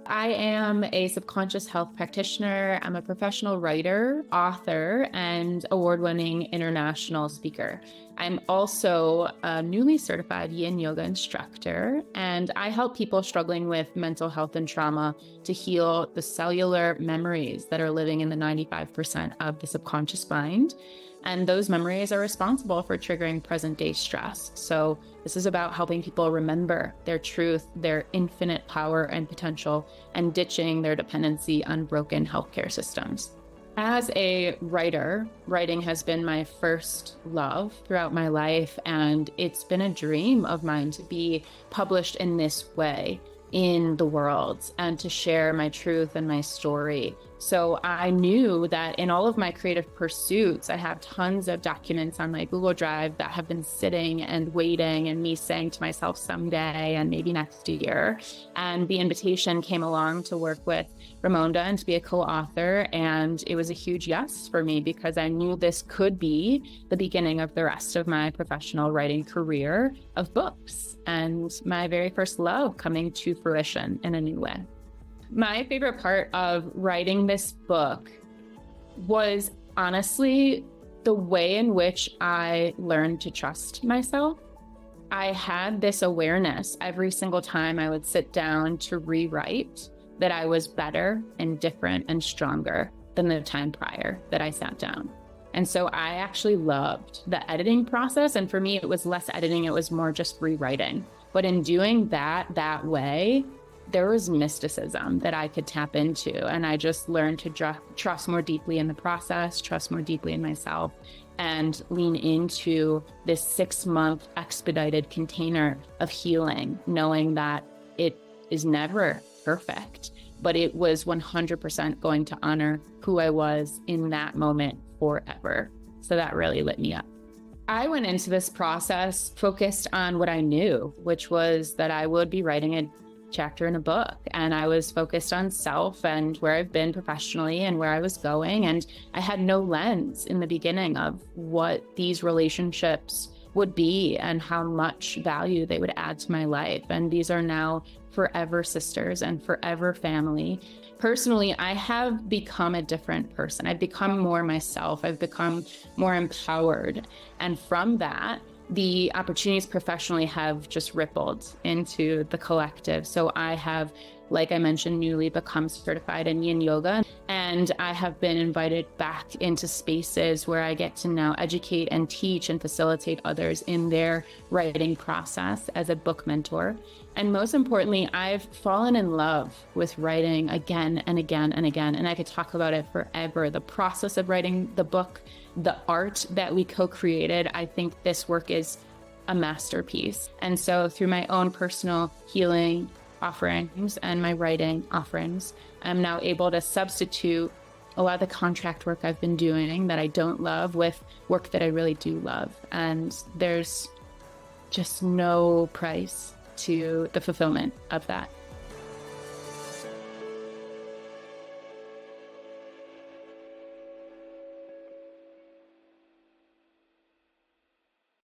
I am a subconscious health practitioner. I'm a professional writer, author, and award-winning international speaker. I'm also a newly certified yin yoga instructor, and I help people struggling with mental health and trauma to heal the cellular memories that are living in the 95% of the subconscious mind. And those memories are responsible for triggering present day stress. So this is about helping people remember their truth, their infinite power and potential, and ditching their dependency on broken healthcare systems. As a writer, writing has been my first love throughout my life, and it's been a dream of mine to be published in this way in the world and to share my truth and my story. So I knew that in all of my creative pursuits, I have tons of documents on my Google Drive that have been sitting and waiting, and me saying to myself someday and maybe next year. And the invitation came along to work with Raimonda and to be a co-author. And it was a huge yes for me because I knew this could be the beginning of the rest of my professional writing career of books and my very first love coming to fruition in a new way. My favorite part of writing this book was honestly the way in which I learned to trust myself. I had this awareness every single time I would sit down to rewrite that I was better and different and stronger than the time prior that I sat down. And so I actually loved the editing process. And for me, it was less editing, it was more just rewriting. But in doing that way, there was mysticism that I could tap into. And I just learned to trust more deeply in the process, trust more deeply in myself, and lean into this 6-month expedited container of healing, knowing that it is never perfect, but it was 100% going to honor who I was in that moment forever. So that really lit me up. I went into this process focused on what I knew, which was that I would be writing a chapter in a book. And I was focused on self and where I've been professionally and where I was going. And I had no lens in the beginning of what these relationships would be and how much value they would add to my life. And these are now forever sisters and forever family. Personally, I have become a different person. I've become more myself. I've become more empowered. And from that, the opportunities professionally have just rippled into the collective. So I have, like I mentioned, newly become certified in yin yoga, and I have been invited back into spaces where I get to now educate and teach and facilitate others in their writing process as a book mentor. And most importantly, I've fallen in love with writing again and again and again. And I could talk about it forever. The process of writing the book, the art that we co-created, I think this work is a masterpiece. And so through my own personal healing offerings and my writing offerings, I'm now able to substitute a lot of the contract work I've been doing that I don't love with work that I really do love. And there's just no price to the fulfillment of that.